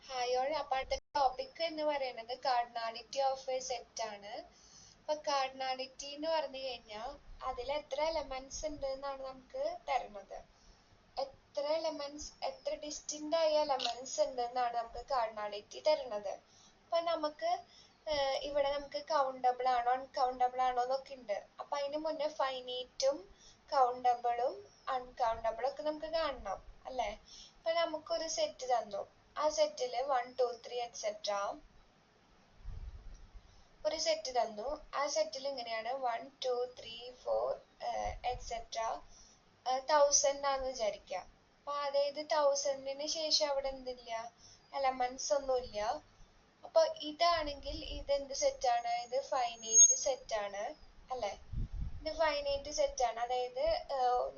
Hi all അപ്പൊ അടുത്ത topic എന്ന് പറയുന്നത് കാർഡിനാലിറ്റി ഓഫ് എ സെറ്റ് ആണ്. അപ്പൊ കാർഡിനാലിറ്റി എന്ന് പറഞ്ഞു കഴിഞ്ഞാൽ അതിൽ എത്ര എലമെന്റ്സ് ഉണ്ട് എന്നാണ് നമുക്ക് തരുന്നത്. എത്ര ഡിസ്റ്റിന്റ് ആയ എലമെന്റ്സ് ഉണ്ട് എന്നാണ് നമുക്ക് കാർഡിനാലിറ്റി തരുന്നത്. അപ്പൊ നമുക്ക് ഇവിടെ നമുക്ക് കൗണ്ടബിൾ ആണോ അൺകൗണ്ടബിൾ ആണോ എന്നൊക്കെ ഉണ്ട്. അപ്പൊ അതിന് മുന്നേ ഫൈനൈറ്റും കൗണ്ടബിളും അൺകൗണ്ടബിളും ഒക്കെ നമുക്ക് കാണണം അല്ലെ. അപ്പൊ നമുക്കൊരു സെറ്റ് തന്നു. ആ സെറ്റില് 1 2 3 എക്സെട്ര ഒരു സെറ്റ് തന്നു. ആ സെറ്റിൽ ഇങ്ങനെയാണ് 1 2 3 4 എക്സെട്ര 1000 ആണെന്ന് വിചാരിക്കുക. അപ്പൊ അതായത് 1000ന് ശേഷം അവിടെ എന്തില്ല, എലമെന്റ്സ് ഒന്നുമില്ല. അപ്പൊ ഇതാണെങ്കിൽ ഇതെന്ത് സെറ്റാണ്? ഇത് ഫൈനൈറ്റ് സെറ്റ് ആണ് അല്ലെ. ഇത് ഫൈനൈറ്റ് സെറ്റ് ആണ്. അതായത്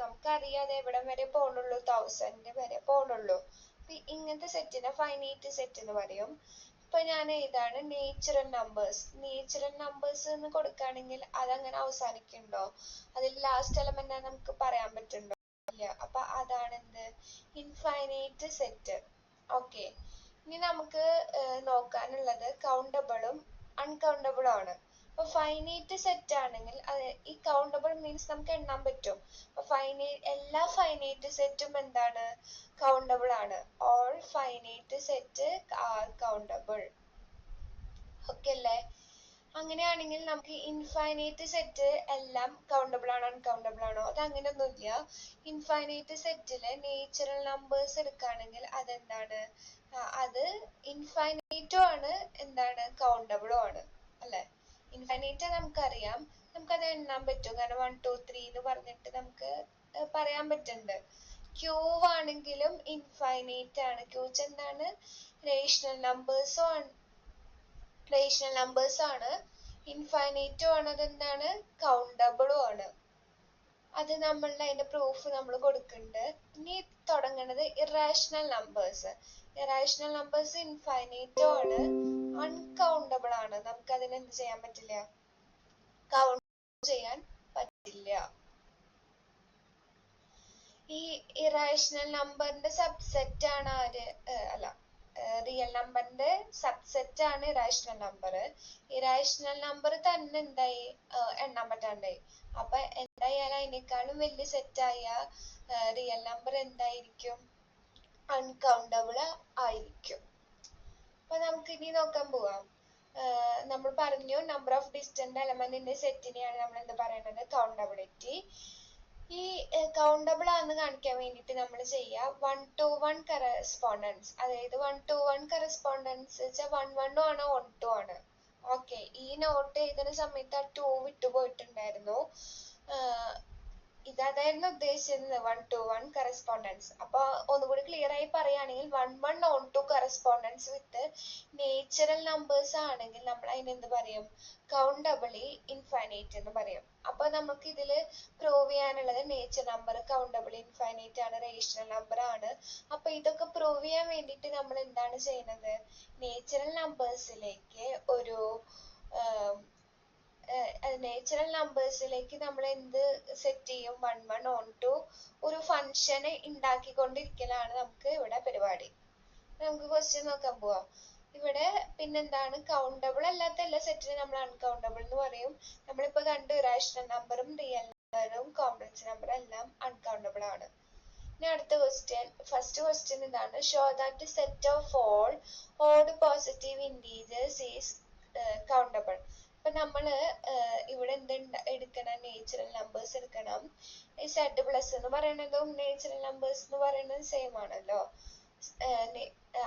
നമുക്കറിയാം അത് എവിടം വരെ പോണുള്ളൂ, 1000 വരെ പോണുള്ളൂ. ഇങ്ങനത്തെ സെറ്റിനെ ഫൈനൈറ്റ് സെറ്റ് എന്ന് പറയും. ഇപ്പൊ ഞാൻ ഇതാണ് നേച്ചുറൽ നമ്പേഴ്സ് എന്ന് കൊടുക്കുകയാണെങ്കിൽ അതങ്ങനെ അവസാനിക്കുന്നുണ്ടോ? അതിൽ ലാസ്റ്റ് എലമെന്റ് നമുക്ക് പറയാൻ പറ്റുന്നുണ്ടോ? ഇല്ല. അപ്പൊ അതാണ് എന്ത്, ഇൻഫൈനൈറ്റ് സെറ്റ്. ഓക്കെ, ഇനി നമുക്ക് നോക്കാനുള്ളത് കൗണ്ടബിളും അൺകൗണ്ടബിളും ആണ്. അപ്പൊ ഫൈനൈറ്റ് സെറ്റ് ആണെങ്കിൽ ഈ കൗണ്ടബിൾ മീൻസ് നമുക്ക് എണ്ണാൻ പറ്റും. അപ്പൊ എല്ലാ ഫൈനൈറ്റ് സെറ്റും എന്താണ്, കൗണ്ടബിൾ ആണ്. All finite set are countable. Okay അല്ലേ? അങ്ങനെയാണെങ്കിൽ നമുക്ക് ഇൻഫൈനൈറ്റ് സെറ്റ് എല്ലാം കൗണ്ടബിൾ ആണോ അൺകൗണ്ടബിൾ ആണോ? അത് അങ്ങനെയൊന്നുമില്ല. ഇൻഫൈനൈറ്റ് സെറ്റില് നേച്ചുറൽ നമ്പേഴ്സ് എടുക്കുകയാണെങ്കിൽ അതെന്താണ്, അത് ഇൻഫൈനൈറ്റും ആണ്, എന്താണ്, കൗണ്ടബിളും ആണ് അല്ലെ. ഇൻഫൈനൈറ്റ് നമുക്കറിയാം, നമുക്കത് എണ്ണാൻ പറ്റും. കാരണം 1 2 3 എന്ന് പറഞ്ഞിട്ട് നമുക്ക് പറയാൻ പറ്റുന്നുണ്ട്. ക്യൂവ് ആണെങ്കിലും ഇൻഫൈനൈറ്റ് ആണ്. ക്യൂച്ച് എന്താണ്, റേഷണൽ നമ്പേഴ്സ് ആണ്. ഇൻഫൈനൈറ്റും ആണ്, അതെന്താണ്, കൗണ്ടബിളും ആണ്. അത് നമ്മളുടെ അതിന്റെ പ്രൂഫ് നമ്മൾ കൊടുക്കുന്നുണ്ട്. ഇനി തുടങ്ങുന്നത് ഇറാഷണൽ നമ്പേഴ്സ് ഇൻഫൈനൈറ്റും ആണ്, അൺകൗണ്ടബിൾ ആണ്. നമുക്ക് അതിന് എന്ത് ചെയ്യാൻ പറ്റില്ല, കൗണ്ട് ചെയ്യാൻ പറ്റില്ല. ഈ ഇറാഷണൽ നമ്പറിന്റെ സബ്സെറ്റ് ആണ് റിയൽ നമ്പറിന്റെ സബ്സെറ്റ് ആണ് ഇറാഷണൽ നമ്പർ. ഇറാഷണൽ നമ്പർ തന്നെ എന്തായി, എണ്ണാൻ പറ്റാണ്ടായി. അപ്പൊ എന്തായാലും അതിനേക്കാളും വലിയ സെറ്റായ റിയൽ നമ്പർ എന്തായിരിക്കും, അൺകൗണ്ടബിൾ ആയിരിക്കും. അപ്പൊ നമുക്ക് ഇനി നോക്കാൻ പോവാം. നമ്മൾ പറഞ്ഞു നമ്പർ ഓഫ് ഡിസ്റ്റന്റ് എലമെന്റിന്റെ സെറ്റിനെയാണ് നമ്മൾ എന്ത് പറയുന്നത്, കൗണ്ടബിലിറ്റി. ഈ കൗണ്ടബിൾ ആണെന്ന് കാണിക്കാൻ വേണ്ടിയിട്ട് നമ്മൾ ചെയ്യുക 1 to 1 കറസ്പോണ്ടൻസ്. അതായത് 1 to 1 കറസ്പോണ്ടൻസ് വെച്ചാൽ 1 1 ആണോ 1 2 ആണ്. ഓക്കെ, ഈ നോട്ട് എഴുതുന്ന സമയത്ത് ആ 2 വിട്ടുപോയിട്ടുണ്ടായിരുന്നു. ഇതായിരുന്നു ഉദ്ദേശിച്ചിരുന്നത്, 1 to 1 കറസ്പോണ്ടൻസ്. അപ്പൊ ഒന്നുകൂടി ക്ലിയർ ആയി പറയുകയാണെങ്കിൽ 1 1 on 2 correspondence with natural numbers ആണെങ്കിൽ നമ്മൾ അതിന് എന്ത് പറയും, കൗണ്ടബിളി ഇൻഫൈനൈറ്റ് എന്ന് പറയും. അപ്പൊ നമുക്ക് ഇതില് പ്രൂവ് ചെയ്യാനുള്ളത് നേച്ചുറൽ നമ്പർ കൗണ്ടബിളി ഇൻഫൈനൈറ്റ് ആണ്, റേഷണൽ നമ്പർ ആണ്. അപ്പൊ ഇതൊക്കെ പ്രൂവ് ചെയ്യാൻ വേണ്ടിയിട്ട് നമ്മൾ എന്താണ് ചെയ്യുന്നത്, നേച്ചുറൽ നമ്പേഴ്സിലേക്ക് നമ്മൾ എന്ത് സെറ്റ് ചെയ്യും, 1 1 on 2 ഒരു ഫംഗ്ഷന് ഉണ്ടാക്കിക്കൊണ്ടിരിക്കലാണ് നമുക്ക് ഇവിടെ പരിപാടി. നമുക്ക് ക്വസ്റ്റ്യൻ നോക്കാൻ പോവാം. ഇവിടെ പിന്നെന്താണ്, കൗണ്ടബിൾ അല്ലാത്ത എല്ലാ സെറ്റിനും നമ്മൾ അൺകൗണ്ടബിൾ എന്ന് പറയും. നമ്മളിപ്പോ കണ്ടു ഇറാഷണൽ നമ്പറും റിയൽ നമ്പറും കോംപ്ലക്സ് നമ്പറും എല്ലാം അൺകൗണ്ടബിൾ ആണ്. ഇനി അടുത്ത ഫസ്റ്റ് ക്വസ്റ്റ്യൻ ഇതാണ്, show that set of all odd positive integers is countable. അപ്പൊ നമ്മള് ഇവിടെ എടുക്കണം, നേച്ചുറൽ നമ്പേഴ്സ് എടുക്കണം. ഈ സെഡ് പ്ലസ് എന്ന് പറയുന്നതും നേച്ചുറൽ നമ്പേഴ്സ് എന്ന് പറയുന്നതും സെയിം ആണല്ലോ.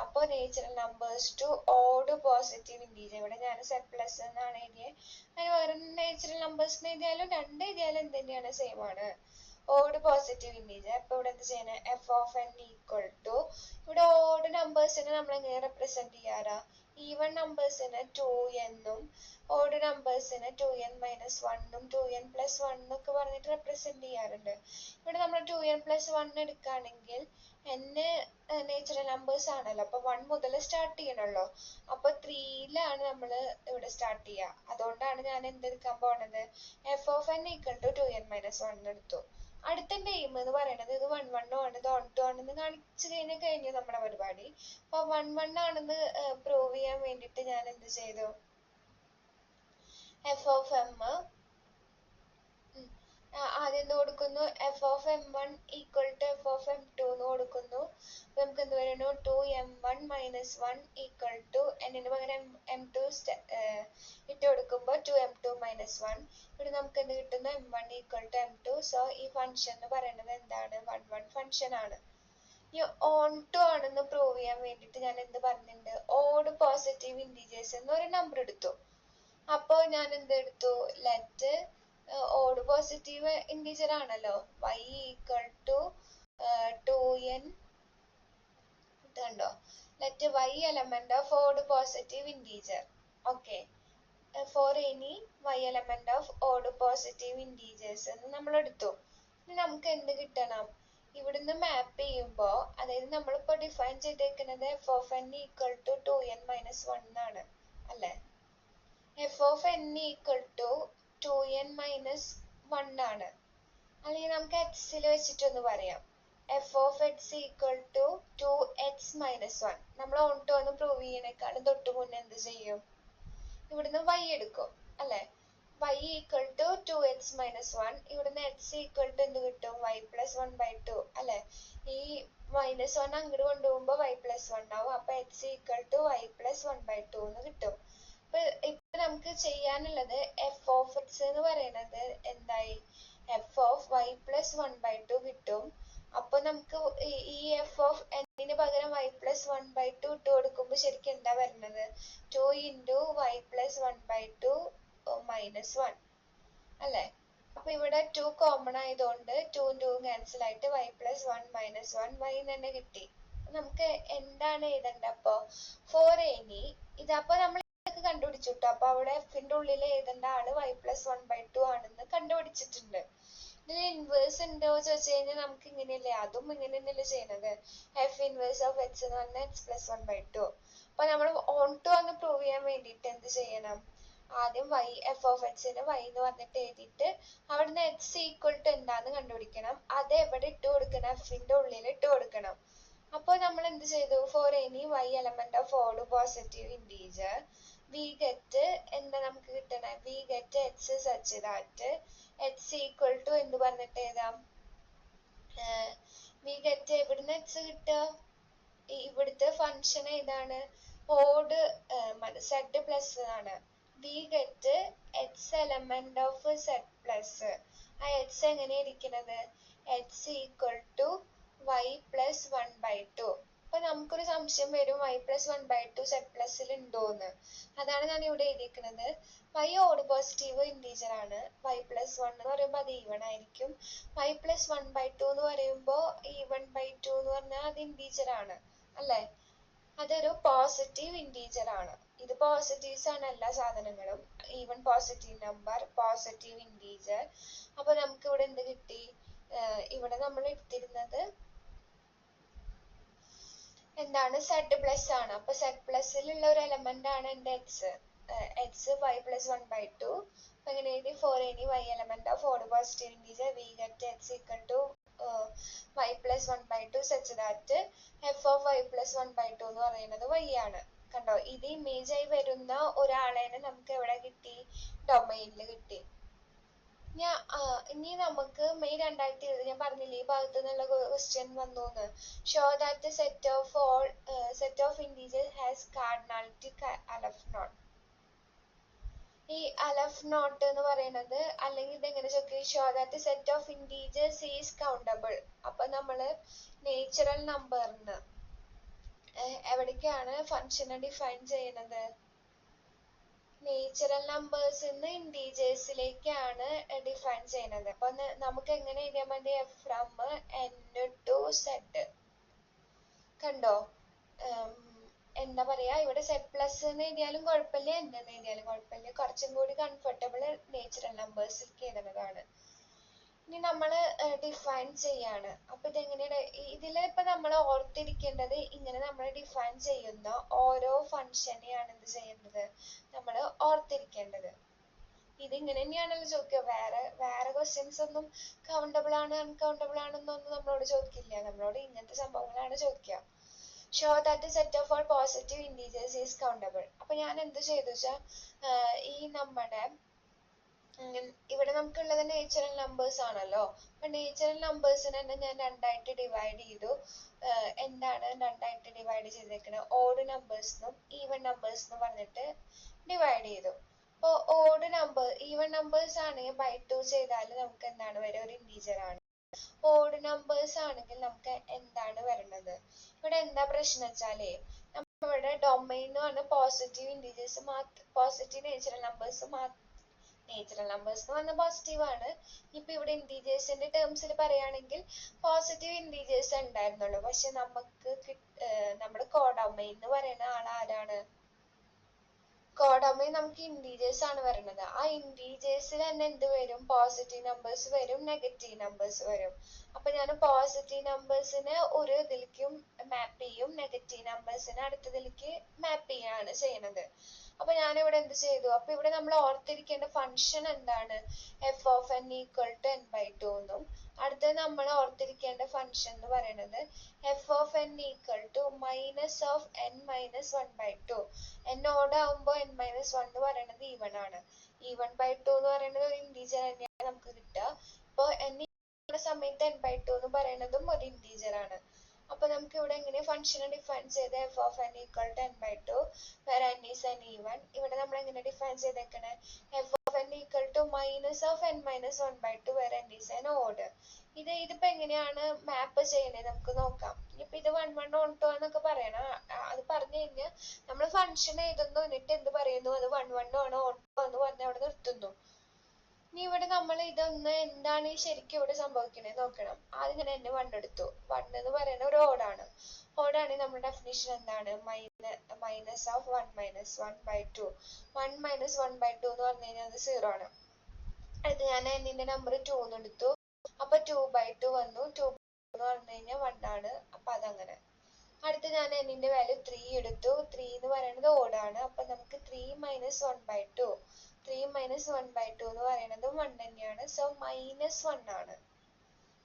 അപ്പൊ natural numbers to odd positive integer, ഇവിടെ ഞാൻ സെഡ് പ്ലസ് എന്നാണ് എഴുതിയത്. അതിന് വേറെ നേച്ചുറൽ നമ്പേഴ്സ് എഴുതിയാലും രണ്ട് എഴുതിയാലും എന്ത് തന്നെയാണ്, സെയിം ആണ്, ഓഡ് പോസിറ്റീവ് ഇന്റീജർ. അപ്പൊ ഇവിടെ എന്ത് ചെയ്യണം, F of N equal to, ഇവിടെ ഓഡ് നമ്പേഴ്സിനെ നമ്മൾ എങ്ങനെ റെപ്രസെന്റ് ചെയ്യാറാ, ഈവൺ നമ്പേഴ്സിന് 2n ഉം ഓഡ് നമ്പേഴ്സിന് 2n മൈനസ് 1 ഉം 2n പ്ലസ് 1 ഒക്കെ പറഞ്ഞിട്ട് റെപ്രസെന്റ് ചെയ്യാറുണ്ട്. ഇവിടെ നമ്മൾ 2n പ്ലസ് 1 എടുക്കുകയാണെങ്കിൽ n നേച്ചുറൽ നമ്പേഴ്സ് ആണല്ലോ, അപ്പൊ 1 മുതൽ സ്റ്റാർട്ട് ചെയ്യണല്ലോ. അപ്പൊ 3യിലാണ് നമ്മൾ ഇവിടെ സ്റ്റാർട്ട് ചെയ്യുക. അതുകൊണ്ടാണ് ഞാൻ എന്തെടുക്കാൻ പോണത്, F of N equal to 2n minus 1 എടുത്തു. അടുത്ത എയിം എന്ന് പറയുന്നത് ഇത് 1 1 ആണ്, ഇത് on 2 ആണെന്ന് കാണിച്ചു കഴിഞ്ഞു നമ്മുടെ പരിപാടി. അപ്പൊ 1 1 ആണെന്ന് പ്രൂവ് ചെയ്യാൻ വേണ്ടിട്ട് ഞാൻ എന്ത് ചെയ്തു, എഫ് ഓഫ് എം ആദ്യം എന്ത് കൊടുക്കുന്നു, F of m1 equal to F of m2 എന്ന് കൊടുക്കുന്നു. അപ്പൊ നമുക്ക് എന്ത് വരുന്നു, 2m1 മൈനസ് 1 ഈക്വൽ ടു എന്നിന് പകരം m2 ഇട്ട് കൊടുക്കുമ്പോൾ 2m2 മൈനസ് 1. ഇവിടെ നമുക്ക് എന്ത് കിട്ടുന്നു, m1 equal to m2. So ഈ ഫംഗ്ഷൻ എന്ന് പറയുന്നത് എന്താണ്, 1 1 ഫംഗ്ഷൻ ആണ്. ഈ ഓൺ ടു ആണെന്ന് പ്രൂവ് ചെയ്യാൻ വേണ്ടിട്ട് ഞാൻ എന്ത് പറഞ്ഞിട്ടുണ്ട്, ഓഡ് പോസിറ്റീവ് ഇൻറ്റീജേഴ്സ് എന്നൊരു നമ്പർ എടുത്തു. അപ്പോ ഞാൻ എന്തെടുത്തു, ലെറ്റ് ഓഡ് പോസിറ്റീവ് ഇൻറ്റീജർ ആണല്ലോ, y ഈക്വൽ ടു 2n, ഇതുണ്ടോ, let y element of odd positive integer. Okay, four any y element of odd positive integers എന്ന് നമ്മൾ എടുത്തു. ഇനി നമുക്ക് എന്ത് കിട്ടണം, ഇവിടുന്ന് മാപ്പ് ചെയ്യുമ്പോൾ, അതായത് നമ്മളിപ്പോ ഡിഫൈൻ ചെയ്തേക്കുന്നത് F of N equal to 2n minus 1 ആണ് അല്ലെ. F of N equal to 2n minus 1 ആണ്. അല്ലെങ്കിൽ നമുക്ക് എക്സിൽ വെച്ചിട്ടൊന്ന് പറയാം, F of X equal to 2x minus 1. നമ്മൾ ഓൺ ടു ഒന്ന് പ്രൂവ് ചെയ്യണേക്കാളും തൊട്ട് മുന്നേ എന്ത് ചെയ്യും, ഇവിടുന്ന് y എടുക്കും അല്ലെ. y equal to 2x minus 1, ഇവിടുന്ന് x ഈക്വൽ ടു എന്ത് കിട്ടും, y പ്ലസ് 1/2 അല്ലെ. ഈ മൈനസ് 1 അങ്ങോട്ട് കൊണ്ടുപോകുമ്പോ y പ്ലസ് 1 ആവും. അപ്പൊ x equal to y plus 1/2 എന്ന് കിട്ടും. ഇപ്പൊ നമുക്ക് ചെയ്യാനുള്ളത് എഫ് ഓഫ് എക്സ് എന്ന് പറയുന്നത് എന്തായി, എഫ് ഓഫ് വൈ പ്ലസ് 1/2 കിട്ടും. അപ്പൊ നമുക്ക് ഈ എഫ് ഓഫ് എന്നിന് പകരം y പ്ലസ് 1/2 ഇട്ട് കൊടുക്കുമ്പോ ശരിക്കും എന്താ വരുന്നത്, 2 ഇൻറ്റു വൈ പ്ലസ് 1/2 മൈനസ് 1 അല്ലെ. അപ്പൊ ഇവിടെ 2 കോമൺ ആയതുകൊണ്ട് 2 2 ക്യാൻസൽ ആയിട്ട് y പ്ലസ് 1 മൈനസ് 1 y തന്നെ കിട്ടി. നമുക്ക് എന്താണ് എഴുതേണ്ടത്, അപ്പൊ ഫോർ എനി ഇതപ്പോ നമ്മൾ കണ്ടുപിടിച്ചു കേട്ടോ. അപ്പൊ അവിടെ എഫിന്റെ ഉള്ളിൽ എഴുതേണ്ട ആള് y പ്ലസ് 1/2 ആണെന്ന് കണ്ടുപിടിച്ചിട്ടുണ്ട്. ഇതിന് ഇൻവേഴ്സ് ഉണ്ടോ ചോദിച്ചു കഴിഞ്ഞാൽ നമുക്ക് ഇങ്ങനെയല്ലേ, അതും ഇങ്ങനെ തന്നെയല്ലേ ചെയ്യുന്നത്, എഫ് ഇൻവേഴ്സ് ഓഫ് എക്സ് എന്ന് പറഞ്ഞാൽ എക്സ് പ്ലസ് 1/2. അപ്പൊ നമ്മൾ ഓൺ ടു എന്ന് പ്രൂവ് ചെയ്യാൻ വേണ്ടിട്ട് എന്ത് ചെയ്യണം, ആദ്യം y എഫ് ഓഫ് എക്സിന് y എന്ന് പറഞ്ഞിട്ട് എഴുതിയിട്ട് അവിടുന്ന് എക്സ് ഈക്വൽ ടു എന്താന്ന് കണ്ടുപിടിക്കണം. അത് എവിടെ ഇട്ട് കൊടുക്കണം, എഫിന്റെ ഉള്ളിൽ ഇട്ട് കൊടുക്കണം. അപ്പോൾ നമ്മൾ എന്ത് ചെയ്തു, for any y element of odd positive integer we get എന്താ നമുക്ക് കിട്ടണേ, we get x such that x equal to എന്ത് പറഞ്ഞിട്ട് എഴുതാം, വി ഗെറ്റ് എവിടുന്ന് എക്സ് കിട്ടുക, ഇവിടുത്തെ ഫംഗ്ഷൻ ഏതാണ്, ഓഡ് സെഡ് പ്ലസ് ആണ്. We get x element of z plus. ആ എക്സ് എങ്ങനെ ഇരിക്കുന്നത്, x equal to y plus 1/2. അപ്പൊ നമുക്കൊരു സംശയം വരും, y പ്ലസ് 1/2 സെഡ് പ്ലസിൽ ഉണ്ടോന്ന്. അതാണ് ഞാൻ ഇവിടെ എഴുതിയിരിക്കുന്നത്. y ഓഡ് പോസിറ്റീവ് ഇൻറ്റീജർ ആണ്, y പ്ലസ് 1 എന്ന് പറയുമ്പോൾ അത് ഈവൺ ആയിരിക്കും. y പ്ലസ് 1/2 എന്ന് പറയുമ്പോൾ e1/2 എന്ന് പറഞ്ഞാൽ അത് ഇൻറ്റീജർ ആണ് അല്ലെ. അതൊരു പോസിറ്റീവ് ഇൻറ്റീജർ ആണ്. ഇത് പോസിറ്റീവ്സ് ആണ് എല്ലാ സാധനങ്ങളും, even positive number, positive integer. അപ്പൊ നമുക്ക് ഇവിടെ എന്ത് കിട്ടി, ഇവിടെ നമ്മൾ എടുത്തിരുന്നത് എന്താണ്, സെഡ് പ്ലസ് ആണ്. അപ്പൊ സെഡ് പ്ലസിലുള്ള ഒരു എലമെന്റ് ആണ് എന്റെ എക്സ്, എക്സ് y പ്ലസ് 1/2. അപ്പൊ എങ്ങനെ എഴുതി, for any y element of odd positive integer we get x equal to y plus 1/2 such that f of y plus 1/2 എന്ന് പറയുന്നത് y ആണ്. കണ്ടോ, ഇത് ഇമേജ് ആയി വരുന്ന ഒരാളെനെ നമുക്ക് എവിടെ കിട്ടി, ഡൊമൈനിൽ കിട്ടി. ഇനി നമുക്ക് മെയ് 2020 ഞാൻ പറഞ്ഞില്ലേ ഈ ഭാഗത്തു നിന്നുള്ള ക്വസ്റ്റ്യൻ വന്നൂന്ന്, show that set of integers has cardinality aleph naught. ഈ അലഫ് നോട്ട് എന്ന് പറയുന്നത്, അല്ലെങ്കിൽ ഇതെങ്ങനെ ചോദിക്കും, show that set of integers is countable. അപ്പൊ നമ്മള് നേച്ചുറൽ നമ്പറിന് എവിടേക്കാണ് ഫംഗ്ഷനെ ഡിഫൈൻ ചെയ്യുന്നത്, നേച്ചുറൽ നമ്പേഴ്സിന്ന് ഇൻറ്റീജേഴ്സിലേക്കാണ് ഡിഫൈൻ ചെയ്യുന്നത്. അപ്പൊ നമുക്ക് എങ്ങനെ എഴുതിയാൽ മതി, f from n to z. കണ്ടോ, എന്താ പറയാ, ഇവിടെ സെഡ് പ്ലസ് എന്ന് എഴുതിയാലും കുഴപ്പമില്ല, എൻ എന്ന് എഴുതിയാലും കുഴപ്പമില്ല. കുറച്ചും കൂടി കംഫർട്ടബിൾ നേച്ചുറൽ നമ്പേഴ്സിലേക്ക് എഴുതുന്നതാണ്. ഇനി നമ്മൾ ഡിഫൈൻ ചെയ്യാണ്. അപ്പൊ ഇതെങ്ങനെയാണ്, ഇതില് ഇപ്പൊ നമ്മൾ ഓർത്തിരിക്കേണ്ടത്, ഇങ്ങനെ നമ്മൾ ഡിഫൈൻ ചെയ്യുന്ന ഓരോ ഫംഗ്ഷനെയാണ് എന്ത് ചെയ്യുന്നത്, നമ്മൾ ഓർത്തിരിക്കേണ്ടത്. ഇതിങ്ങനെ തന്നെയാണല്ലോ ചോദിക്കുക. വേറെ ക്വസ്റ്റ്യൻസ് ഒന്നും കൗണ്ടബിൾ ആണ് അൺകൗണ്ടബിൾ ആണെന്നൊന്നും നമ്മളോട് ചോദിക്കില്ല. നമ്മളോട് ഇങ്ങനത്തെ സംഭവങ്ങളാണ് ചോദിക്കുക. Show that the set of all positive integers is countable. അപ്പൊ ഞാൻ എന്ത് ചെയ്തു വെച്ചാൽ ഈ നമ്മുടെ ഇവിടെ നമുക്കുള്ളത് നേച്ചുറൽ നമ്പേഴ്സ് ആണല്ലോ. അപ്പൊ നേച്ചുറൽ നമ്പേഴ്സിനെ തന്നെ ഞാൻ രണ്ടായിട്ട് ഡിവൈഡ് ചെയ്തു. എന്താണ് രണ്ടായിട്ട് ഡിവൈഡ് ചെയ്തേക്കുന്നത്? ഓഡ് നമ്പേഴ്സ് എന്നും ഈവൻ നമ്പേഴ്സ് എന്ന് പറഞ്ഞിട്ട് ഡിവൈഡ് ചെയ്തു. അപ്പോൾ ഈവൻ നമ്പേഴ്സ് ആണെങ്കിൽ ബൈ 2 ചെയ്താൽ നമുക്ക് എന്താണ് വരിക? ഒരു ഇന്റീജർ ആണ്. ഓഡ് നമ്പേഴ്സ് ആണെങ്കിൽ നമുക്ക് എന്താണ് വരുന്നത്? ഇവിടെ എന്താ പ്രശ്നം വെച്ചാലേ, നമ്മളിവിടെ ഡൊമൈൻ എന്ന് പറഞ്ഞ positive integers positive natural numbers എന്ന് പറഞ്ഞാൽ പോസിറ്റീവ് ആണ്. ഇപ്പൊ ഇവിടെ ഇന്റീജേഴ്സിന്റെ ടേംസിൽ പറയുകയാണെങ്കിൽ പോസിറ്റീവ് ഇന്റീജേഴ്സ് ഉണ്ടായിരുന്നുള്ളൂ. പക്ഷെ നമ്മുടെ കോഡൊമൈൻ എന്ന് പറയുന്ന ആരാണ്? കോഡൊമൈൻ നമുക്ക് ഇന്റീജേഴ്സ് ആണ് വരുന്നത്. ആ ഇന്റീജേഴ്സിൽ തന്നെ എന്ത് വരും? പോസിറ്റീവ് നമ്പേഴ്സ് വരും, നെഗറ്റീവ് നമ്പേഴ്സ് വരും. അപ്പൊ ഞാൻ പോസിറ്റീവ് നമ്പേഴ്സിന് ഒരു ഇതിലേക്കും മാപ്പ് ചെയ്യും, നെഗറ്റീവ് നമ്പേഴ്സിന് അടുത്തതിലേക്ക് മാപ്പ് ചെയ്യാണ് ചെയ്യുന്നത്. അപ്പൊ ഞാനിവിടെ എന്ത് ചെയ്തു? അപ്പൊ ഇവിടെ നമ്മൾ ഓർത്തിരിക്കേണ്ട ഫംഗ്ഷൻ എന്താണ്? F of N equal to n by 2 എന്നും അടുത്തത് നമ്മൾ ഓർത്തിരിക്കേണ്ട ഫംഗ്ഷൻ എന്ന് പറയുന്നത് f of N equal to minus of n minus 1 by 2. N odd ആവുമ്പോൾ എൻ മൈനസ് 1 എന്ന് പറയുന്നത് ഈവൺ ആണ്. ഈവൺ ബൈ 2 എന്ന് പറയുന്നത് ഒരു ഇന്റീജർ തന്നെയാണ് നമുക്ക് കിട്ടുക. അപ്പൊ എൻ സമയത്ത് എൻ ബൈ 2 എന്ന് പറയുന്നതും ഒരു ഇന്റീജർ ആണ്. അപ്പൊ നമുക്ക് ഇവിടെ എങ്ങനെ ഫംഗ്ഷനെ ഡിഫൈൻ ചെയ്ത് f of N equal to n by 2 വേറെ എൻ ഈസ് എൻ ഈവൺ. ഇവിടെ നമ്മൾ എങ്ങനെ ഡിഫൈൻ ചെയ്തേക്കണേ? F of N equal to minus of n minus 1 by 2 വേറെ എൻ ഈസ് എൻ ഓഡ്. ഇതിപ്പോ എങ്ങനെയാണ് മാപ്പ് ചെയ്യണേ നമുക്ക് നോക്കാം. ഇനിയിപ്പൊ ഇത് 1 1 ഓൺ 2 എന്നൊക്കെ പറയണം. അത് പറഞ്ഞു കഴിഞ്ഞാൽ നമ്മൾ ഫംഗ്ഷൻ എഴുതുന്നു, എന്നിട്ട് എന്ത് പറയുന്നു? അത് 1 1 ആണ് ഓൺ 2 എന്ന് പറഞ്ഞ് അവിടെ നിർത്തുന്നു. ഇനി ഇവിടെ നമ്മൾ ഇതൊന്ന് എന്താണ് ശരിക്കും ഇവിടെ സംഭവിക്കണേ നോക്കണം. ആദ്യം ഞാൻ എന്നെ 1 എടുത്തു. 1 എന്ന് പറയുന്ന ഒരു ഓടാണ്. ഓടാണെങ്കിൽ നമ്മുടെ ഡെഫിനിഷൻ എന്താണ്? Minus of 1 minus 1 by 2. 1 minus 1 by 2 എന്ന് പറഞ്ഞു കഴിഞ്ഞാൽ അത് 0 ആണ്. അടുത്ത് ഞാൻ എന്നിന്റെ നമ്പർ 2 എന്ന് എടുത്തു. അപ്പൊ 2 ബൈ 2 വന്നു. 2 എന്ന് പറഞ്ഞു കഴിഞ്ഞാൽ 1 ആണ്. അപ്പൊ അതങ്ങനെ. അടുത്ത് ഞാൻ എന്നിന്റെ വാല്യൂ 3 എടുത്തു. 3 എന്ന് പറയുന്നത് ഓടാണ്. അപ്പൊ നമുക്ക് 3 മൈനസ് 1 ബൈ 2. 3 മൈനസ് 1 ബൈ 2 എന്ന് പറയുന്നത് 1 തന്നെയാണ്. സോ മൈനസ് 1 ആണ്.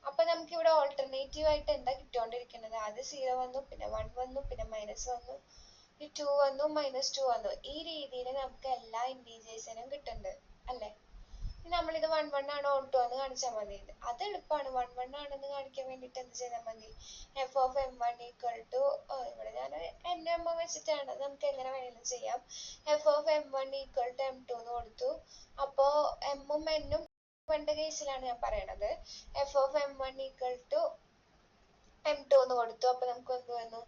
അപ്പൊ നമുക്ക് ഇവിടെ ഓൾട്ടർനേറ്റീവ് ആയിട്ട് എന്താ കിട്ടിക്കൊണ്ടിരിക്കുന്നത്? ആദ്യം 0 വന്നു, പിന്നെ 1 വന്നു, പിന്നെ മൈനസ് വന്നു, 2 വന്നു, മൈനസ് 2 വന്നു. ഈ രീതിയിൽ നമുക്ക് എല്ലാ ഇന്റീജേഴ്സിനും കിട്ടുന്നുണ്ട് അല്ലെ? നമ്മളിത് 1 1 ആണ് ഓൺ 2 എന്ന് കാണിച്ചാൽ മതി. അത് എളുപ്പമാണ്. 1 1 ആണെന്ന് കാണിക്കാൻ വേണ്ടിട്ട് എന്ത് ചെയ്താൽ മതി? F of m 1 equal to, ഇവിടെ ഞാൻ എന്റെ എം വെച്ചിട്ടാണ്, നമുക്ക് എങ്ങനെ വേണമെങ്കിലും ചെയ്യാം. F of m 1 equal to m 2 എന്ന് കൊടുത്തു. അപ്പോ എമ്മും എന്നും ന്റെ കേസിലാണ് ഞാൻ പറയണത്. F of m 1 equal to m 2 എന്ന് കൊടുത്തു. അപ്പൊ നമുക്ക് എന്ത് വന്നു?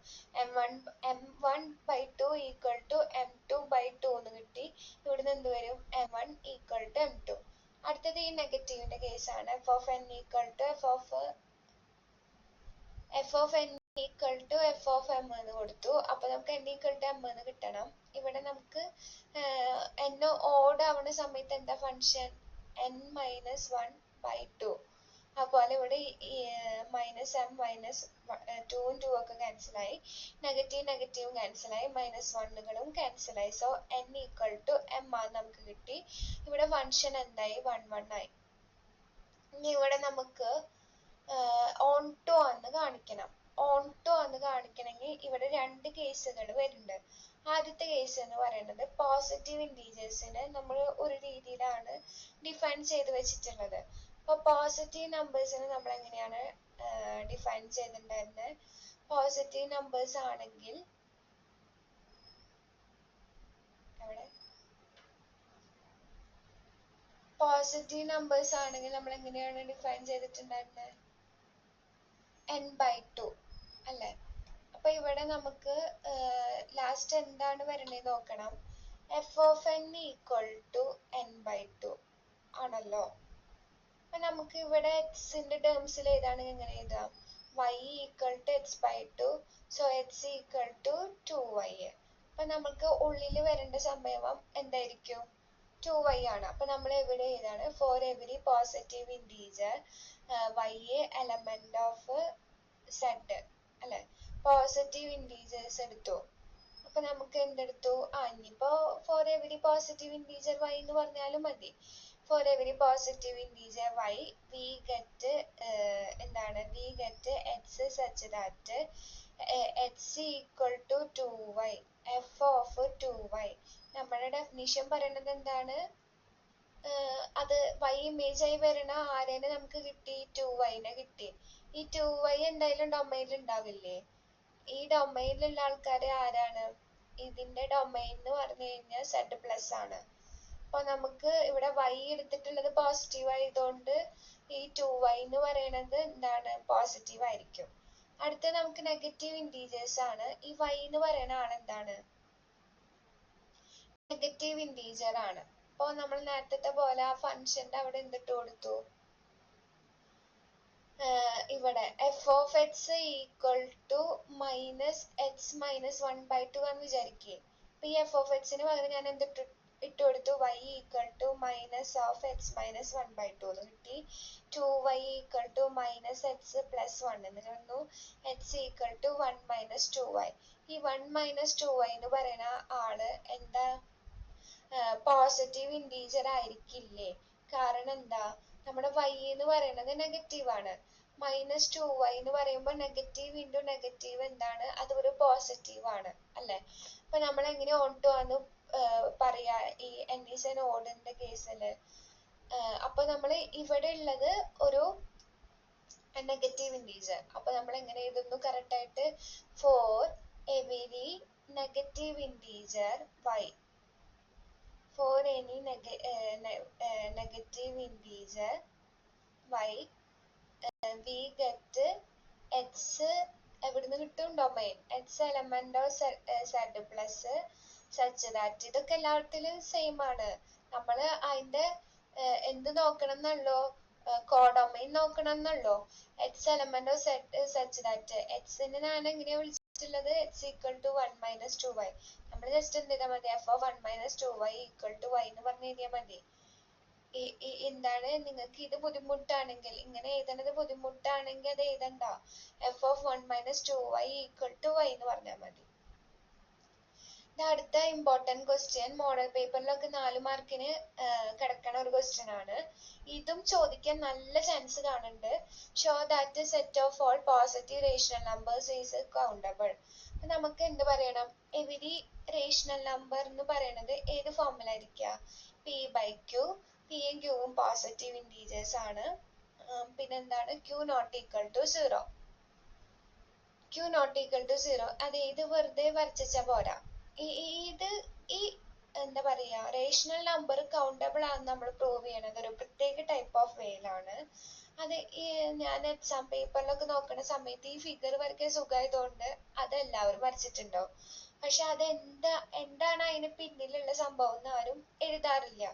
m1 by 2 equal to m2 by 2 എന്ന് കിട്ടി. ഇവിടുന്ന് എന്ത് വരും? m1 equal to m2. അടുത്തത് ഈ നെഗറ്റീവിന്റെ കേസാണ്. F of N equal to F of N equal to F of m എന്ന് കൊടുത്തു. അപ്പൊ നമുക്ക് എൻ ഈക്വൽ ടു എം എന്ന് കിട്ടണം. ഇവിടെ നമുക്ക് എൻ ഓഡ് ആവുന്ന സമയത്ത് എന്താ ഫംഗ്ഷൻ? N minus 1 by 2. അതുപോലെ ഇവിടെ മൈനസ് എം മൈനസ് 2ഉം 2 ഒക്കെ ക്യാൻസലായി, നെഗറ്റീവും ക്യാൻസലായി, മൈനസ് 1കളും ക്യാൻസലായി. So N equal to M ആണ് നമുക്ക് കിട്ടി. ഇവിടെ ഫംഗ്ഷൻ എന്തായി? 1 1 ആയി. ഇനി ഇവിടെ നമുക്ക് ഓൺ 2 ആണെന്ന് കാണിക്കണം. ഓൺ 2 ആണെന്ന് കാണിക്കണമെങ്കിൽ ഇവിടെ 2 കേസുകൾ വരുന്നുണ്ട്. ആദ്യത്തെ കേസ് എന്ന് പറയുന്നത് പോസിറ്റീവ് ഇന്റീജേഴ്സിനെ നമ്മൾ ഒരു രീതിയിലാണ് ഡിഫൈൻ ചെയ്ത് വെച്ചിട്ടുള്ളത്. അപ്പൊ പോസിറ്റീവ് നമ്പേഴ്സിനെ നമ്മൾ എങ്ങനെയാണ് ഡിഫൈൻ ചെയ്തിട്ടുണ്ടായിരുന്നത്? പോസിറ്റീവ് നമ്പേഴ്സ് ആണെങ്കിൽ നമ്മൾ എങ്ങനെയാണ് ഡിഫൈൻ ചെയ്തിട്ടുണ്ടായിരുന്നത്? n ബൈ 2 അല്ലെ? അപ്പൊ ഇവിടെ നമുക്ക് ലാസ്റ്റ് എന്താണ് വരണേ നോക്കണം. F of N equal to n by 2 ആണല്ലോ. അപ്പൊ നമുക്ക് ഇവിടെ എക്സിന്റെ ടേംസിൽ ഏതാണെങ്കിൽ എങ്ങനെ എഴുതാം? y equal to x by 2. So x equal to 2y. അപ്പൊ നമുക്ക് ഉള്ളിൽ വരേണ്ട സംഭവം എന്തായിരിക്കും? 2y ആണ്. അപ്പൊ നമ്മൾ എവിടെ എഴുതാണ്? For every positive integer y element of z അല്ലെ? പോസിറ്റീവ് ഇന്റീജേഴ്സ് എടുത്തു. അപ്പൊ അപ്പൊ നമുക്ക് എന്തെടുത്തു? ഇനിയിപ്പോ for every positive integer y എന്ന് പറഞ്ഞാലും മതി. For every positive integer y we get എന്താണ് we get x such that x equal to 2y f of 2y. നമ്മുടെ ഡെഫിനിഷൻ പറയുന്നത് എന്താണ്? അത് y ഇമേജ് ആയി വരണ ആരേനെ നമുക്ക് കിട്ടി? 2y കിട്ടി. ഈ 2y എന്തായാലും ഡൊമൈനിൽ ഉണ്ടാവില്ലേ? ഈ ഡൊമൈനിലുള്ള ആൾക്കാര് ആരാണ്? ഇതിന്റെ ഡൊമൈൻ എന്ന് പറഞ്ഞു കഴിഞ്ഞാൽ z+ ആണ്. അപ്പൊ നമുക്ക് ഇവിടെ y എടുത്തിട്ടുള്ളത് പോസിറ്റീവ് ആയതുകൊണ്ട് ഈ 2y എന്ന് പറയുന്നത് എന്താണ്? പോസിറ്റീവ് ആയിരിക്കും. അടുത്ത നമുക്ക് നെഗറ്റീവ് ഇൻറ്റീജേഴ്സ് ആണ്. ഈ y എന്ന് പറയുന്ന ആളെന്താണ്? നെഗറ്റീവ് ഇൻറ്റീജർ ആണ്. അപ്പൊ നമ്മൾ നേരത്തെ പോലെ ആ ഫംഗ്ഷന്റെ അവിടെ എന്തിട്ട് കൊടുത്തു? ഇവിടെ f of x equal to minus x minus 1/2 എന്ന് വിചാരിക്കേ. അപ്പൊ ഈ f of x ന് പകരം ഞാൻ എന്തിട്ട് ഇട്ട് കൊടുത്തു? y equal to minus of x minus 1/2 എന്ന് കിട്ടി. 2y equal to minus x plus 1 എന്ന് വന്നു. x equal to 1 minus 2y. ഈ 1 minus 2y എന്ന് പറയുന്ന ആള് എന്താ? പോസിറ്റീവ് ഇൻറ്റീജർ ആയിരിക്കില്ലേ? കാരണം എന്താ? നമ്മുടെ y എന്ന് പറയുന്നത് നെഗറ്റീവ് ആണ്. -2y എന്ന് പറയുമ്പോൾ നെഗറ്റീവ് ഇൻറ്റു നെഗറ്റീവ് എന്താണ്? അത് ഒരു പോസിറ്റീവ് ആണ് അല്ലെ? അപ്പൊ നമ്മൾ എങ്ങനെ ഓൺ ടു ആന്ന് പറയാ ഈ n is an oddന്റെ കേസില്? അപ്പൊ നമ്മൾ ഇവിടെ ഉള്ളത് ഒരു നെഗറ്റീവ് ഇൻറ്റീജർ. അപ്പൊ നമ്മൾ എങ്ങനെ എഴുതുന്നു കറക്റ്റ് ആയിട്ട്? For every negative integer y. For any negative integer y we get x എവിടുന്ന് കിട്ടും? Domain x element of z+ such that. ഇതൊക്കെ എല്ലാത്തിലും സെയിം ആണ്. നമ്മൾ അതിന്റെ എന്ത് നോക്കണം എന്നുള്ളോ? കോഡൊമൈൻ നോക്കണം എന്നുള്ളോ? x element of z such that. x നെ ഞാൻ എങ്ങനെയാ വിളിച്ചിട്ടുള്ളത്? x equal to 1 minus 2y. നമ്മൾ ജസ്റ്റ് എന്ത് ചെയ്താൽ മതി? f of 1 minus 2y equal to y എന്ന് പറഞ്ഞു കഴിഞ്ഞാൽ മതി. എന്താണ്? നിങ്ങൾക്ക് ഇത് ബുദ്ധിമുട്ടാണെങ്കിൽ, ഇങ്ങനെ എഴുതണത് ബുദ്ധിമുട്ടാണെങ്കിൽ അത് എഴുതണ്ട. f of 1 minus 2y equal to y എന്ന് പറഞ്ഞാൽ മതി. അടുത്ത ഇമ്പോർട്ടന്റ് ക്വസ്റ്റ്യൻ മോഡൽ പേപ്പറിലൊക്കെ 4 മാർക്കിന് കിടക്കണ ഒരു ക്വസ്റ്റ്യൻ ആണ്. ഇതും ചോദിക്കാൻ നല്ല ചാൻസ് കാണുന്നുണ്ട്. Show that set of all positive rational numbers is countable. നമുക്ക് എന്ത് പറയണം? എവരി റേഷണൽ നമ്പർ എന്ന് പറയുന്നത് ഏത് ഫോമിലായിരിക്കുക? p/q. p-യും qയും പോസിറ്റീവ് ഇൻറ്റീജേഴ്സ് ആണ്. പിന്നെന്താണ്? q not equal to 0. q not equal to 0 അത് ഇത് വെറുതെ വരച്ചാ പോരാ. ഈ എന്താ പറയാ, റേഷണൽ നമ്പർ കൗണ്ടബിൾ ആണെന്ന് നമ്മൾ പ്രൂവ് ചെയ്യണത് ഒരു പ്രത്യേക ടൈപ്പ് ഓഫ് വേയിലാണ്. അത് ഞാൻ എക്സാം പേപ്പറിലൊക്കെ നോക്കുന്ന സമയത്ത് ഈ ഫിഗർ വരയ്ക്കാൻ സുഖമായതുകൊണ്ട് അതെല്ലാവരും വരച്ചിട്ടുണ്ടാവും. പക്ഷെ എന്താണ് അതിന് പിന്നിലുള്ള സംഭവം എന്ന് ആരും എഴുതാറില്ല.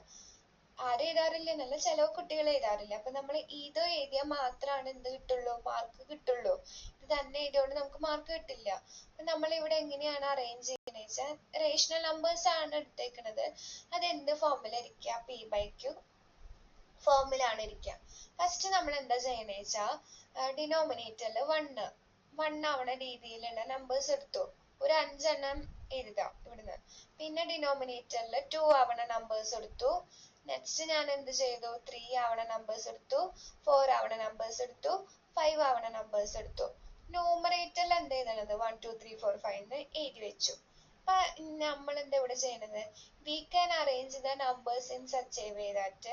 എന്നല്ല, ചില കുട്ടികൾ എഴുതാറില്ല. അപ്പൊ നമ്മൾ ഇത് എഴുതിയാൽ മാത്രമാണ് എന്ത് കിട്ടുള്ളൂ? മാർക്ക് കിട്ടുള്ളൂ. ഇത് തന്നെ എഴുതിയോണ്ട് നമുക്ക് മാർക്ക് കിട്ടില്ല. അപ്പൊ നമ്മൾ ഇവിടെ എങ്ങനെയാണ് അറേഞ്ച് ചെയ്യുന്നത് വെച്ചാൽ, റേഷണൽ നമ്പേഴ്സ് ആണ് എടുത്തേക്കുന്നത്. അത് എന്ത് ഫോമിലിരിക്കുക? p/q ഫോമിലാണ് ഇരിക്കുക. ഫസ്റ്റ് നമ്മൾ എന്താ ചെയ്യണേ വെച്ചാ, ഡിനോമിനേറ്ററിൽ 1 ആവണ രീതിയിലുള്ള നമ്പേഴ്സ് എടുത്തു. ഒരു 5 എണ്ണം എഴുതാം ഇവിടുന്ന്. പിന്നെ ഡിനോമിനേറ്ററിൽ 2 ആവണ നമ്പേഴ്സ് എടുത്തു. നെക്സ്റ്റ് ഞാൻ എന്ത് ചെയ്തു? 3 ആവണ നമ്പേഴ്സ് എടുത്തു, 4 ആവണ നമ്പേഴ്സ് എടുത്തു, 5 ആവണ നമ്പേഴ്സ് എടുത്തു. ന്യൂമറേറ്ററിൽ എന്ത് എഴുതണത്? 1 2 3 4 5 എന്ന് എഴുതി വെച്ചു. അപ്പൊ നമ്മൾ എന്താ ഇവിടെ ചെയ്യണത്? we can arrange the numbers in such a way that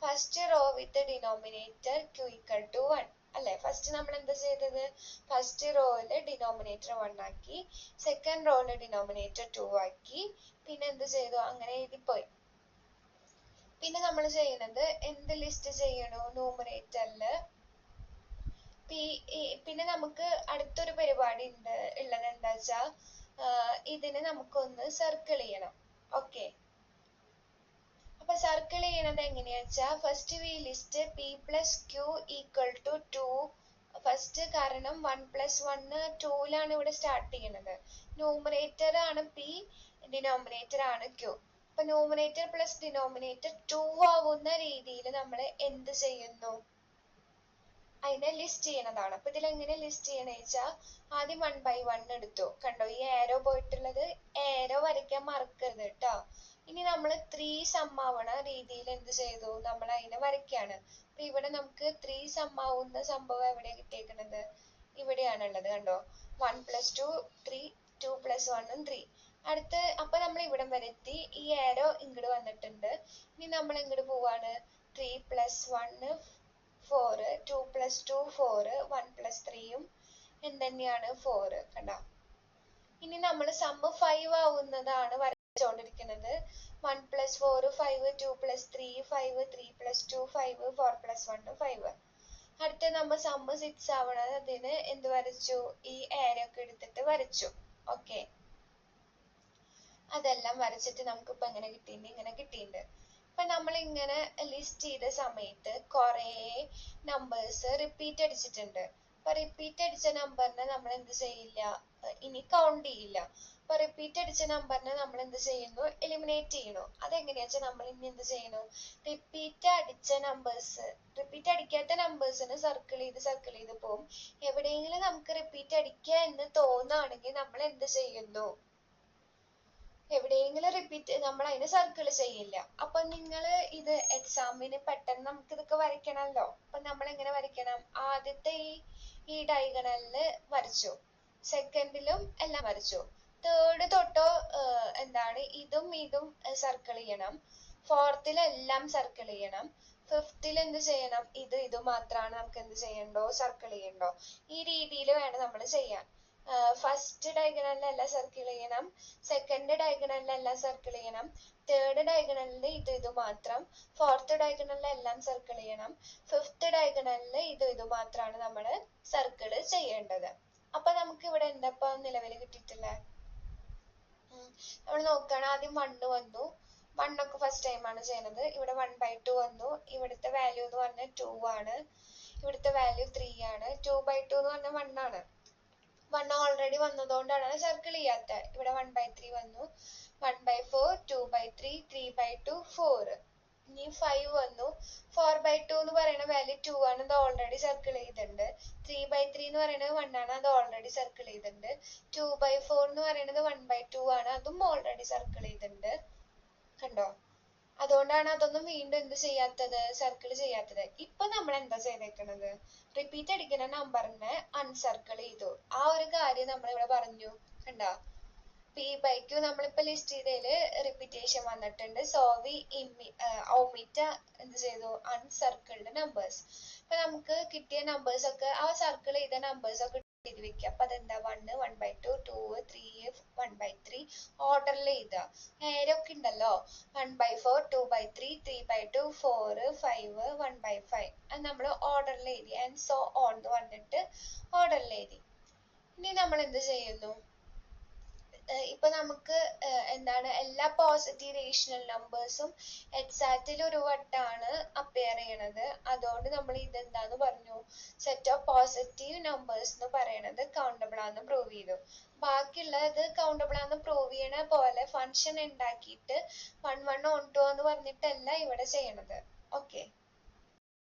first row with the denominator q equal to 1 അല്ലെ? ഫസ്റ്റ് നമ്മൾ എന്താ ചെയ്തത്? ഫസ്റ്റ് റോയില് ഡിനോമിനേറ്റർ 1 ആക്കി, സെക്കൻഡ് റോയില് ഡിനോമിനേറ്റർ 2 ആക്കി, പിന്നെ എന്ത് ചെയ്തു? അങ്ങനെ എഴുതിപ്പോയി. പിന്നെ നമ്മൾ ചെയ്യുന്നത് എന്ത് ലിസ്റ്റ് ചെയ്യണോ? ന്യൂമറേറ്ററില് പിന്നെ നമുക്ക് അടുത്തൊരു പരിപാടി ഉള്ളത് എന്താ വെച്ചാ, ഇതിനെ നമുക്കൊന്ന് സർക്കിൾ ചെയ്യണം. ഓക്കെ, അപ്പൊ സർക്കിൾ ചെയ്യണത് എങ്ങനെയാ വെച്ചാ, first we list p+q equal to 2 first. കാരണം 1 + 1 2ലാണ് ഇവിടെ സ്റ്റാർട്ട് ചെയ്യണത്. ന്യൂമറേറ്റർ ആണ് p, ഡിനോമിനേറ്റർ ആണ് q. അപ്പൊ ന്യൂമറേറ്റർ പ്ലസ് ഡിനോമിനേറ്റർ 2 ആവുന്ന രീതിയിൽ നമ്മൾ എന്ത് ചെയ്യുന്നു? അതിനെ ലിസ്റ്റ് ചെയ്യണതാണ്. അപ്പൊ ഇതിൽ എങ്ങനെ ലിസ്റ്റ് ചെയ്യണ വെച്ചാൽ, ആദ്യം 1 by 1 എടുത്തു. കണ്ടോ ഈ ആരോ പോയിട്ടുള്ളത്? ഏരോ വരയ്ക്കാൻ മറക്കരുത് കേട്ടോ. ഇനി നമ്മൾ 3 സം ആവണ രീതിയിൽ എന്ത് ചെയ്തു, നമ്മൾ അതിനെ വരയ്ക്കാണ്. അപ്പൊ ഇവിടെ നമുക്ക് 3 സം ആവുന്ന സംഭവം എവിടെയാ കിട്ടിയേക്കുന്നത്, ഇവിടെയാണുള്ളത് കണ്ടോ. 1 + 2 3, 2 + 1 3. അടുത്ത് അപ്പൊ നമ്മൾ ഇവിടം വരെ എത്തി. ഈ ഏരോ ഇങ്ങോട്ട് വന്നിട്ടുണ്ട്. ഇനി നമ്മൾ ഇങ്ങോട്ട് പോവാണ്. 3 + 1 4, 2 + 2 4, 1 + 3 എന്തെന്നെയാണ് 4 കണ്ടോ. ഇനി നമ്മൾ സമ്മ് 5 ആവുന്നതാണ് വരച്ചോണ്ടിരിക്കുന്നത്. 1 + 4 5, 2 + 3 5, 3 + 2 5, 4 + 1 5. അടുത്ത നമ്മൾ സമ്മ് 6 ആവണത് അതിന് എന്ത് വരച്ചു, ഈ ഏരോ ഒക്കെ എടുത്തിട്ട് വരച്ചു. ഓക്കെ, അതെല്ലാം വരച്ചിട്ട് നമുക്കിപ്പോ എങ്ങനെ കിട്ടിയിട്ടുണ്ട്, ഇങ്ങനെ കിട്ടിയിട്ടുണ്ട്. ഇപ്പൊ നമ്മൾ ഇങ്ങനെ ലിസ്റ്റ് ചെയ്ത സമയത്ത് കുറെ നമ്പേഴ്സ് റിപ്പീറ്റ് അടിച്ചിട്ടുണ്ട്. അപ്പൊ റിപ്പീറ്റ് അടിച്ച നമ്പറിനെ നമ്മൾ എന്ത് ചെയ്യില്ല, ഇനി കൗണ്ട് ചെയ്യില്ല. അപ്പൊ റിപ്പീറ്റ് അടിച്ച നമ്പറിനെ നമ്മൾ എന്ത് ചെയ്യുന്നു, എലിമിനേറ്റ് ചെയ്യണു. അതെങ്ങനെയാ വെച്ചാൽ നമ്മൾ ഇനി എന്ത് ചെയ്യണു, റിപ്പീറ്റ് അടിച്ച നമ്പേഴ്സ്, റിപ്പീറ്റ് അടിക്കാത്ത നമ്പേഴ്സിന് സർക്കിൾ ചെയ്ത് പോകും. എവിടെയെങ്കിലും നമുക്ക് റിപ്പീറ്റ് അടിക്കുക എന്ന് തോന്നുകയാണെങ്കിൽ നമ്മൾ എന്ത് ചെയ്യുന്നു, എവിടെയെങ്കിലും റിപ്പീറ്റ് നമ്മൾ അതിന് സർക്കിൾ ചെയ്യില്ല. അപ്പൊ നിങ്ങൾ ഇത് എക്സാമിന് പെട്ടെന്ന് നമുക്ക് ഇതൊക്കെ വരയ്ക്കണമല്ലോ. അപ്പൊ നമ്മൾ എങ്ങനെ വരയ്ക്കണം, ആദ്യത്തെ ഈ ഡയഗണലില് വരച്ചു, സെക്കൻഡിലും എല്ലാം വരച്ചു, തേർഡ് തൊട്ടോ എന്താണ് ഇതും സർക്കിൾ ചെയ്യണം, ഫോർത്തിലെല്ലാം സർക്കിൾ ചെയ്യണം, ഫിഫ്തിൽ എന്ത് ചെയ്യണം, ഇത് മാത്രമാണ് നമുക്ക് എന്ത് ചെയ്യണ്ടോ, സർക്കിൾ ചെയ്യണ്ടോ. ഈ രീതിയിൽ വേണം നമ്മൾ ചെയ്യാൻ. ഫസ്റ്റ് ഡയഗണലിലെല്ലാം സർക്കിൾ ചെയ്യണം, സെക്കൻഡ് ഡയഗണലിലെല്ലാം സർക്കിൾ ചെയ്യണം, തേർഡ് ഡയഗണലിൽ ഇത് മാത്രം, ഫോർത്ത് ഡയഗണലിൽ എല്ലാം സർക്കിൾ ചെയ്യണം, ഫിഫ്ത്ത് ഡയഗണലിൽ ഇത് മാത്രമാണ് നമ്മൾ സർക്കിൾ ചെയ്യേണ്ടത്. അപ്പൊ നമുക്ക് ഇവിടെ എന്താ ഇപ്പൊ നിലവിൽ കിട്ടിയിട്ടില്ലേ, നമ്മൾ നോക്കുകയാണ്. ആദ്യം 1 വന്നു, 1 ഒക്കെ ഫസ്റ്റ് ടൈം ആണ് ചെയ്യുന്നത്. ഇവിടെ 1/2 വന്നു, ഇവിടുത്തെ വാല്യൂ എന്ന് പറഞ്ഞാൽ 2 ആണ്, ഇവിടുത്തെ വാല്യൂ 3 ആണ്. 2/2 എന്ന് പറഞ്ഞാൽ 1 ആണ്. 1 ഓൾറെഡി വന്നതുകൊണ്ടാണ് സർക്കിൾ ചെയ്യാത്ത. ഇവിടെ 1/3 വന്നു, 1/4, 2/3, 3/2 4. ഇനി 5 വന്നു, 4/2 എന്ന് പറയുന്ന വാല്യൂ 2 ആണ്, അത് ഓൾറെഡി സർക്കിൾ ചെയ്തിട്ടുണ്ട്. 3/3 എന്ന് പറയുന്നത് 1 ആണ്, അത് ഓൾറെഡി സർക്കിൾ ചെയ്തിട്ടുണ്ട്. 2/4 എന്ന് പറയുന്നത് 1/2 ആണ്, അതും ഓൾറെഡി സർക്കിൾ ചെയ്തിട്ടുണ്ട്. കണ്ടോ, അതുകൊണ്ടാണ് അതൊന്നും വീണ്ടും എന്ത് ചെയ്യാത്തത്, സർക്കിൾ ചെയ്യാത്തത്. ഇപ്പൊ നമ്മൾ എന്താ ചെയ്തേക്കണത്, റിപ്പീറ്റ് അടിക്കുന്ന നമ്പറിനെ അൺസർക്കിൾ ചെയ്തു. ആ ഒരു കാര്യം നമ്മൾ ഇവിടെ പറഞ്ഞു. കണ്ടോ, P/Q നമ്മളിപ്പോ ലിസ്റ്റ് ചെയ്തതില് റിപ്പീറ്റേഷൻ വന്നിട്ടുണ്ട്. സോ വി omit എന്ത് ചെയ്തു, അൺസർക്കിൾഡ് നമ്പേഴ്സ്. അപ്പൊ നമുക്ക് കിട്ടിയ നമ്പേഴ്സ് ഒക്കെ, ആ സർക്കിൾ ചെയ്ത നമ്പേഴ്സ് ഒക്കെ എഴുതി വെക്കുക. അപ്പൊ അതെന്താ, 1, 1/2, 2, 3, 1/3 ഓർഡറിൽ എഴുതുക. നേരൊക്കെ ഉണ്ടല്ലോ, 1/4, 2/3, 3/2, 4, 5, 1/5 അത് നമ്മൾ ഓർഡറിൽ എഴുതി. ആൻഡ് സോ ഓൺ എന്ന് പറഞ്ഞിട്ട് ഓർഡറിൽ എഴുതി. ഇനി നമ്മൾ എന്ത് ചെയ്യുന്നു, ഇപ്പൊ നമുക്ക് എന്താണ്, എല്ലാ പോസിറ്റീവ് റേഷണൽ നമ്പേഴ്സും എക്സാക്റ്റിൽ ഒരു വട്ടാണ് അപ്പിയർ ചെയ്യണത്. അതുകൊണ്ട് നമ്മൾ ഇതെന്താന്ന് പറഞ്ഞു, സെറ്റ് ഓഫ് പോസിറ്റീവ് നമ്പേഴ്സ് എന്ന് പറയണത് കൗണ്ടബിൾ ആണെന്ന് പ്രൂവ് ചെയ്തു. ബാക്കിയുള്ളത് കൗണ്ടബിൾ ആണെന്ന് പ്രൂവ് ചെയ്യണ പോലെ ഫംഗ്ഷൻ ഉണ്ടാക്കിയിട്ട് 1 1 on 2 എന്ന് പറഞ്ഞിട്ടല്ല ഇവിടെ ചെയ്യണത്. ഓക്കെ.